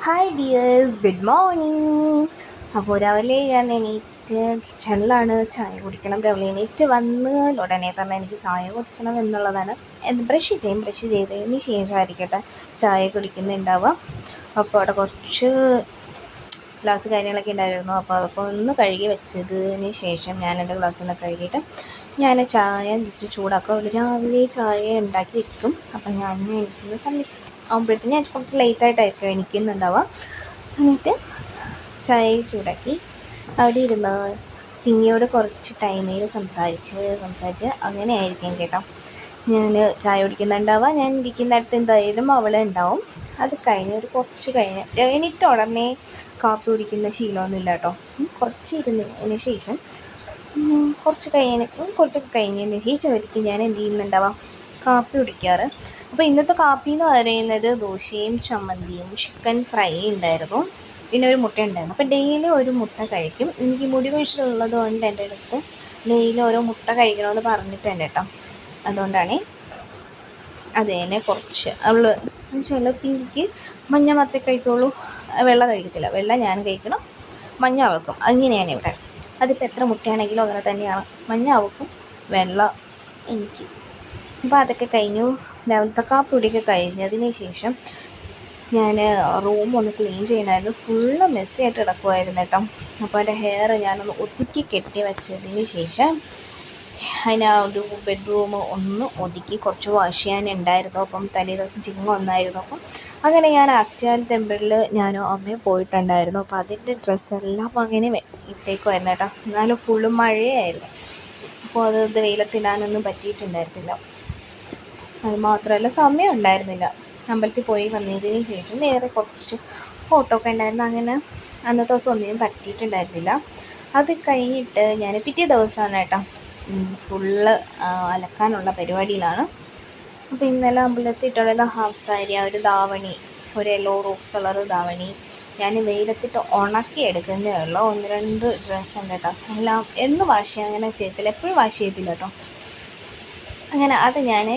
Hi dears, good morning. അപ്പോൾ രാവിലെ ഞാൻ എണീറ്റ് കിച്ചണിലാണ്. ചായ കുടിക്കണം. രാവിലെ എണീറ്റ് വന്ന് ഉടനെ തന്നെ എനിക്ക് ചായ കുടിക്കണം എന്നുള്ളതാണ്. ബ്രഷ് ചെയ്തതിന് ശേഷമായിരിക്കട്ടെ ചായ കുടിക്കുന്നുണ്ടാവുക. അപ്പോൾ അവിടെ കുറച്ച് ഗ്ലാസ് കാര്യങ്ങളൊക്കെ ഉണ്ടായിരുന്നു. അപ്പോൾ അതൊക്കെ ഒന്ന് കഴുകി വെച്ചതിന് ശേഷം ഞാൻ എൻ്റെ ഗ്ലാസ്സൊന്ന് കഴുകിയിട്ട് ഞാൻ ചായ ജസ്റ്റ് ചൂടാക്കുക. രാവിലെ ചായ ഉണ്ടാക്കി വെക്കും. അപ്പം ഞാൻ എണീക്കുന്ന സമയത്ത് ആകുമ്പോഴത്തേക്കും ഞാൻ കുറച്ച് ലേറ്റായിട്ടായിരിക്കും എണീക്കുന്നുണ്ടാവുക. എന്നിട്ട് ചായ ചൂടാക്കി അവിടെ ഇരുന്ന് പിന്നിയോട് കുറച്ച് ടൈമിൽ സംസാരിച്ച് അങ്ങനെ ആയിരിക്കും കേട്ടോ ഞാൻ ചായ കുടിക്കുന്നുണ്ടാവുക. ഞാൻ ഇരിക്കുന്നിടത്ത് എന്തായാലും അവൾ ഉണ്ടാവും. അത് കഴിഞ്ഞ് ഒരു കുറച്ച് കഴിഞ്ഞ് എണീറ്റ് ഉടനെ കാപ്പി കുടിക്കുന്ന ശീലമൊന്നുമില്ല കേട്ടോ. കുറച്ച് ഇരുന്നതിന് ശേഷം കുറച്ചൊക്കെ കഴിഞ്ഞതിന് ശേഷം ഒരിക്കലും ഞാൻ എന്ത് ചെയ്യുന്നുണ്ടാവാം, കാപ്പി കുടിക്കാറ്. അപ്പോൾ ഇന്നത്തെ കാപ്പി എന്ന് പറയുന്നത് ദോശയും ചമ്മന്തിയും ചിക്കൻ ഫ്രൈ ഉണ്ടായിരുന്നു, പിന്നെ ഒരു മുട്ട ഉണ്ടായിരുന്നു. അപ്പോൾ ഡെയിലി ഒരു മുട്ട കഴിക്കും. എനിക്ക് മുടി കൊഴിച്ചിലുള്ളത് കൊണ്ട് എൻ്റെ അടുത്ത് ഡെയിലി ഓരോ മുട്ട കഴിക്കണമെന്ന് പറഞ്ഞിട്ടുണ്ട് കേട്ടോ. അതുകൊണ്ടാണ് അതേനെ കുറച്ച് ചില പിങ്കിക്ക് മഞ്ഞ മാത്രമേ കഴിക്കുള്ളൂ, വെള്ള കഴിക്കത്തില്ല. വെള്ള ഞാൻ കഴിക്കണം, മഞ്ഞ അവക്കും. അങ്ങനെയാണ് ഇവിടെ. അതിപ്പോൾ എത്ര മുട്ടയാണെങ്കിലും അങ്ങനെ തന്നെയാണ്. മഞ്ഞ അവക്കും, വെള്ള എനിക്ക്. അപ്പോൾ അതൊക്കെ കഴിഞ്ഞു. രാവിലത്തെ കാപ്പിയൊക്കെ കഴിഞ്ഞതിന് ശേഷം ഞാൻ റൂം ഒന്ന് ക്ലീൻ ചെയ്യണമായിരുന്നു. ഫുള്ള് മെസ്സിയായിട്ട് കിടക്കുമായിരുന്നു കേട്ടോ. അപ്പോൾ എൻ്റെ ഹെയർ ഞാനൊന്ന് ഒതുക്കി കെട്ടി വെച്ചതിന് ശേഷം ഒരു ബെഡ്റൂം ഒന്ന് ഒതുക്കി കുറച്ച് വാഷ് ചെയ്യാനുണ്ടായിരുന്നു. അപ്പം തലേ ദിവസം ചിങ്ങ ഒന്നായിരുന്നു. അപ്പം അങ്ങനെ ഞാൻ ആക്ച്വൽ ടെമ്പിളിൽ ഞാനും അമ്മയും പോയിട്ടുണ്ടായിരുന്നു. അപ്പോൾ അതിൻ്റെ ഡ്രസ്സെല്ലാം അങ്ങനെ ഇട്ടേക്കുമായിരുന്നു കേട്ടോ. എന്നാലും ഫുള്ള് മഴയായിരുന്നു. അപ്പോൾ അത് വെയിലത്തിടാനൊന്നും പറ്റിയിട്ടുണ്ടായിരുന്നില്ല. അത് മാത്രമല്ല സമയം ഉണ്ടായിരുന്നില്ല. അമ്പലത്തിൽ പോയി വന്നതിന് ശേഷം വേറെ കുറച്ച് ഫോട്ടോ ഒക്കെ ഉണ്ടായിരുന്നു. അങ്ങനെ അന്നത്തെ ദിവസം ഒന്നിനും പറ്റിയിട്ടുണ്ടായിരുന്നില്ല. അത് കഴിഞ്ഞിട്ട് ഞാൻ പിറ്റേ ദിവസമാണ് കേട്ടോ ഫുള്ള് അലക്കാനുള്ള പരിപാടിയിലാണ്. അപ്പോൾ ഇന്നലെ അമ്പലത്തിൽ ഇട്ടുള്ള ഹാഫ് സാരി, ഒരു ധാവണി, ഒരു യെല്ലോ റോസ് കളർ ധാവണി ഞാൻ വെയിലത്തിട്ട് ഉണക്കി എടുക്കുന്നതേ ഉള്ളൂ. 1-2 ഡ്രസ്സ് ഉണ്ട് കേട്ടോ. എല്ലാം എന്ന് വാഷ് ചെയ്യാൻ അങ്ങനെ ചെയ്യത്തില്ല, എപ്പോഴും വാഷ് ചെയ്യത്തില്ല കേട്ടോ. അങ്ങനെ അത് ഞാൻ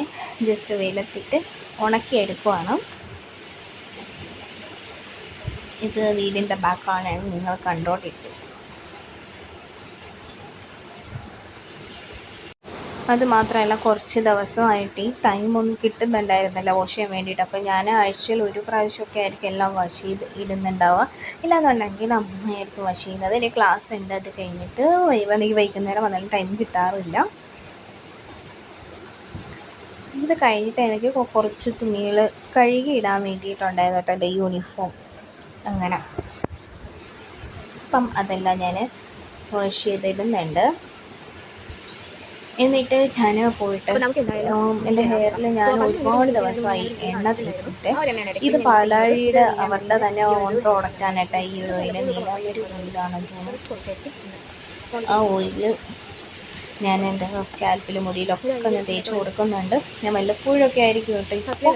ജസ്റ്റ് വെയിലത്തിട്ട് ഉണക്കിയെടുക്കുവാണ്. ഇത് വീടിൻ്റെ ബാക്കാണ് നിങ്ങൾ കണ്ടോണ്ടിരിക്കും. അത് മാത്രമല്ല കുറച്ച് ദിവസമായിട്ട് ഈ ടൈമൊന്നും കിട്ടുന്നുണ്ടായിരുന്നില്ല വാഷ് ചെയ്യാൻ വേണ്ടിയിട്ട്. അപ്പോൾ ഞാൻ ആഴ്ചയിൽ ഒരു പ്രാവശ്യമൊക്കെ ആയിരിക്കും എല്ലാം വാഷ് ചെയ്ത് ഇടുന്നുണ്ടാവുക. ഇല്ലാന്നുണ്ടെങ്കിൽ അമ്മയായിരിക്കും വാഷ് ചെയ്യുന്നത്. എനിക്ക് ക്ലാസ് ഉണ്ട്, അത് കഴിഞ്ഞിട്ട് എനിക്ക് വൈകുന്നേരം വന്നാലും ടൈം കിട്ടാറില്ല. ഇത് കഴിഞ്ഞിട്ട് എനിക്ക് കുറച്ച് തുണികൾ കഴുകി ഇടാൻ വേണ്ടിയിട്ടുണ്ടായിരുന്നു കേട്ടോ, എൻ്റെ യൂണിഫോം. അങ്ങനെ അപ്പം അതെല്ലാം ഞാൻ വാഷ് ചെയ്തിടുന്നുണ്ട്. എന്നിട്ട് ഞാൻ പോയിട്ട് എൻ്റെ ഹെയറിൽ ഞാൻ ഒരുപാട് ദിവസമായി എണ്ണ തേച്ചിട്ട്, ഇത് പാലാഴിയുടെ അവരുടെ തന്നെ ഓൺ പ്രോഡക്റ്റാണ് കേട്ടോ. ഈ ഒരു ഓയിൽ നീലായൊരു ഓയിലാണെന്ന് തോന്നുന്നു. ആ ഓയിൽ ഞാൻ എൻ്റെ സ്കാൽപ്പിൽ മുടിയിലൊക്കെ ഞാൻ തേച്ച് കൊടുക്കുന്നുണ്ട്. ഞാൻ വല്ലപ്പോഴൊക്കെ ആയിരിക്കും കേട്ടോ ഇപ്പോൾ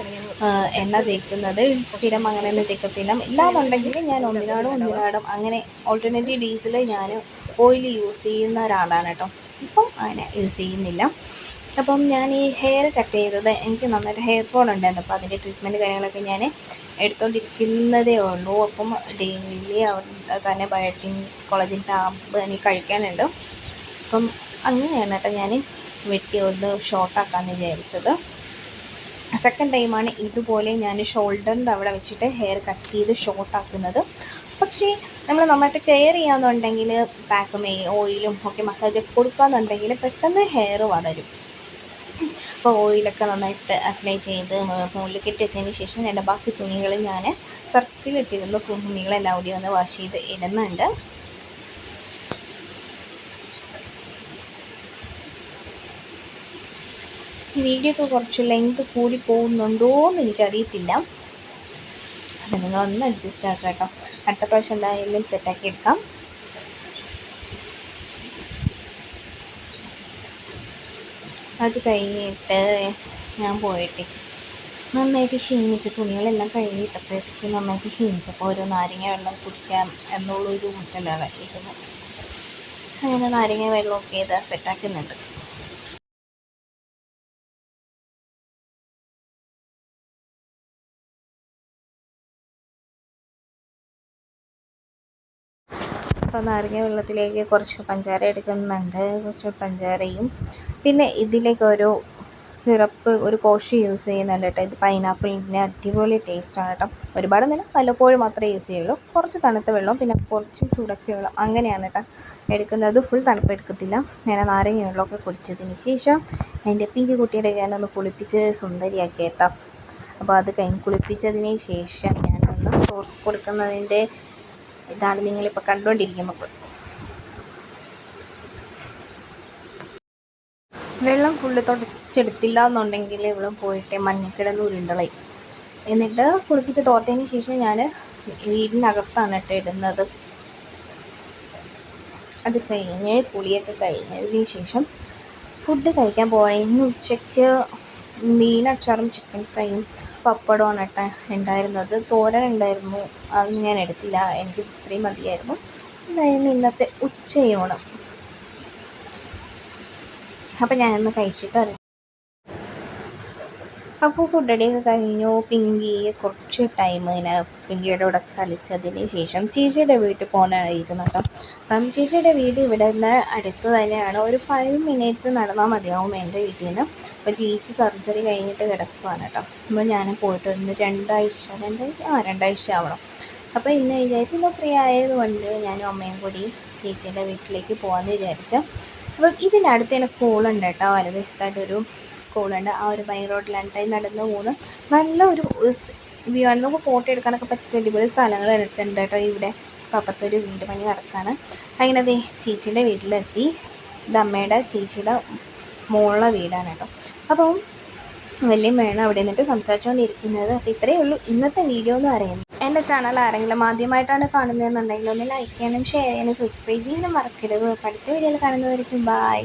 എണ്ണ തേക്കുന്നത്. സ്ഥിരം അങ്ങനെയൊന്നും തേക്കത്തില്ല. ഇല്ലാന്നുണ്ടെങ്കിൽ ഞാൻ ഒന്നിനാടും അങ്ങനെ ഓൾട്ടർനേറ്റീവ് ഡേയ്സിൽ ഞാൻ ഓയിൽ യൂസ് ചെയ്യുന്ന ഒരാളാണ് കേട്ടോ. ഇപ്പം അങ്ങനെ യൂസ് ചെയ്യുന്നില്ല. അപ്പം ഞാൻ ഈ ഹെയർ കട്ട് ചെയ്തത്, എനിക്ക് നന്നായിട്ട് ഹെയർ ഫോൾ ഉണ്ടായിരുന്നു. അപ്പോൾ അതിൻ്റെ ട്രീറ്റ്മെൻറ്റ് കാര്യങ്ങളൊക്കെ ഞാൻ എടുത്തുകൊണ്ടിരിക്കുന്നതേ ഉള്ളൂ. അപ്പം ഡെയിലി തന്നെ ബയോട്ടിൻ കൊളജിൻ ടാബ് എനിക്ക് കഴിക്കാനുണ്ട്. അപ്പം അങ്ങനെയാണ് കേട്ടോ ഞാൻ വെട്ടി ഒന്ന് ഷോർട്ടാക്കാമെന്ന് വിചാരിച്ചത്. സെക്കൻഡ് ടൈമാണ് ഇതുപോലെ ഞാൻ ഷോൾഡറിൻ്റെ അവിടെ വെച്ചിട്ട് ഹെയർ കട്ട് ചെയ്ത് ഷോർട്ടാക്കുന്നത്. പക്ഷേ നമ്മൾ നന്നായിട്ട് കെയർ ചെയ്യാമെന്നുണ്ടെങ്കിൽ പാക്കും ഓയിലും ഒക്കെ മസാജൊക്കെ കൊടുക്കുകയെന്നുണ്ടെങ്കിൽ പെട്ടെന്ന് ഹെയർ വളരും. അപ്പോൾ ഓയിലൊക്കെ നന്നായിട്ട് അപ്ലൈ ചെയ്ത് മുകളിൽ കെട്ടി വെച്ചതിന് ശേഷം എൻ്റെ ബാക്കി തുണികൾ ഞാൻ സർക്കിളിട്ടിരുന്ന തുണികളെല്ലാം കൂടി ഒന്ന് വാഷ് ചെയ്ത് ഇടുന്നുണ്ട്. ഈ വീഡിയോ ഒക്കെ കുറച്ച് ലെങ്ത് കൂടി പോകുന്നുണ്ടോ എന്ന് എനിക്കറിയത്തില്ല. അപ്പം നിങ്ങളൊന്ന് അഡ്ജസ്റ്റ് ആക്കുക കേട്ടോ. അടുത്ത പ്രാവശ്യം എന്തായാലും സെറ്റാക്കി എടുക്കാം. അത് കഴിഞ്ഞിട്ട് ഞാൻ പോയിട്ട് നന്നായിട്ട് ക്ഷീണിച്ച് തുണികളെല്ലാം കഴുകിയിട്ടപ്പോഴത്തേക്ക് നന്നായിട്ട് ക്ഷീണിച്ചപ്പോൾ ഒരു നാരങ്ങ വെള്ളം കുടിക്കാം എന്നുള്ളൊരു മുറ്റലായിരുന്നു. അങ്ങനെ നാരങ്ങ വെള്ളമൊക്കെ ഇത് സെറ്റാക്കുന്നുണ്ട്. അപ്പോൾ നാരങ്ങ വെള്ളത്തിലേക്ക് കുറച്ച് പഞ്ചാര എടുക്കുന്നുണ്ട്, കുറച്ച് പഞ്ചാരയും പിന്നെ ഇതിലേക്ക് ഒരു സിറപ്പ്, ഒരു കോഷി യൂസ് ചെയ്യുന്നുണ്ട് കേട്ടോ. ഇത് പൈനാപ്പിളിൻ്റെ അടിപൊളി ടേസ്റ്റാണ് കേട്ടോ. ഒരുപാട് നേരം വല്ലപ്പോഴും മാത്രമേ യൂസ് ചെയ്യുള്ളൂ. കുറച്ച് തണുത്ത വെള്ളം പിന്നെ കുറച്ച് ചൂടൊക്കെ വെള്ളം അങ്ങനെയാണ് കേട്ടോ എടുക്കുന്നത്. ഫുൾ തണുപ്പ് എടുക്കത്തില്ല. ഞാൻ നാരങ്ങ വെള്ളമൊക്കെ കുടിച്ചതിന് ശേഷം എൻ്റെ പിങ്കി കുട്ടിയുടെ ഞാനൊന്ന് കുളിപ്പിച്ച് സുന്ദരിയാക്കി കേട്ടോ. അപ്പോൾ അത് കഴിഞ്ഞ് കുളിപ്പിച്ചതിന് ശേഷം ഞാനൊന്ന് കൊടുക്കുന്നതിൻ്റെ ഇതാണ് നിങ്ങളിപ്പോൾ കണ്ടുകൊണ്ടിരിക്കുന്നത്. വെള്ളം ഫുള്ള് തുടച്ചെടുത്തില്ല എന്നുണ്ടെങ്കിൽ ഇവിടെ പോയിട്ട് മഞ്ഞക്കിടന്ന് ഉരുണ്ടളയും. എന്നിട്ട് കുളിപ്പിച്ച് തോർത്തതിന് ശേഷം ഞാൻ വീടിനകത്താണ് കേട്ടോ ഇടുന്നത്. അത് കഴിഞ്ഞ് കുളിയൊക്കെ കഴിഞ്ഞതിന് ശേഷം ഫുഡ് കഴിക്കാൻ പോകണം. ഇന്ന് ഉച്ചയ്ക്ക് മീനച്ചാറും ചിക്കൻ ഫ്രൈയും പപ്പടമാണ് കേട്ടോ ഉണ്ടായിരുന്നത്. തോരൻ ഉണ്ടായിരുന്നു, അത് ഞാൻ എടുത്തില്ല, എനിക്ക് ഇത്രയും മതിയായിരുന്നു. ഇതായിരുന്നു ഇന്നത്തെ ഉച്ചയൂണ്. അപ്പം ഞാനൊന്ന് കഴിച്ചിട്ട് അപ്പോൾ ഫുഡടിയൊക്കെ കഴിഞ്ഞു. പിങ്കി കുറച്ച് ടൈം ഇങ്ങനെ പിങ്കിയുടെ കൂടെ കളിച്ചതിന് ശേഷം ചേച്ചിയുടെ വീട്ടിൽ പോകണമായിരുന്നു കേട്ടോ. അപ്പം ചേച്ചിയുടെ വീട് ഇവിടെ നിന്ന് അടുത്ത് തന്നെയാണ്, ഒരു 5 മിനിറ്റ്സ് നടന്നാൽ മതിയാവും എൻ്റെ വീട്ടിൽ നിന്ന്. അപ്പോൾ ചേച്ചി സർജറി കഴിഞ്ഞിട്ട് കിടക്കുകയാണ് കേട്ടോ. അപ്പോൾ ഞാൻ പോയിട്ട് വന്ന് രണ്ടാഴ്ച ആവണം. അപ്പോൾ ഇന്ന് വിചാരിച്ചു, ഇന്ന് ഫ്രീ ആയതുകൊണ്ട് ഞാനും അമ്മയും കൂടി ചേച്ചീൻ്റെ വീട്ടിലേക്ക് പോകാമെന്ന് വിചാരിച്ചു. അപ്പം ഇതിനടുത്ത് തന്നെ സ്കൂളുണ്ട് കേട്ടോ, വലതുവശത്തായിട്ടൊരു സ്കൂളുണ്ട്. ആ ഒരു ബൈ റോഡിലാണ് നടന്ന് പോകുന്നത്. നല്ല ഒരു വ്യൂ ആണ്, നമുക്ക് ഫോട്ടോ എടുക്കാനൊക്കെ പറ്റിയ അടിപൊളി സ്ഥലങ്ങൾ എടുത്തിട്ടുണ്ട് കേട്ടോ ഇവിടെ. അപ്പോൾ അപ്പുറത്തൊരു വീട് പണി നടക്കാണ്. അങ്ങനെ ദേ ചേച്ചിയുടെ വീട്ടിലെത്തി. ഇത് അമ്മയുടെ ചേച്ചിയുടെ മോളുടെ വീടാണ് കേട്ടോ. അപ്പം വലിയ വേണം അവിടെ നിന്നിട്ട് സംസാരിച്ചുകൊണ്ടിരിക്കുന്നത്. അപ്പോൾ ഇത്രയേ ഉള്ളൂ ഇന്നത്തെ വീഡിയോ എന്ന് പറയുന്നത്. എൻ്റെ ചാനൽ ആരെങ്കിലും ആദ്യമായിട്ടാണ് കാണുന്നതെന്നുണ്ടെങ്കിൽ ഒന്ന് ലൈക്ക് ചെയ്യാനും ഷെയർ ചെയ്യാനും സബ്സ്ക്രൈബ് ചെയ്യാനും മറക്കരുത്. അടുത്ത വീഡിയോയിൽ കാണുന്നതായിരിക്കും. ബൈ.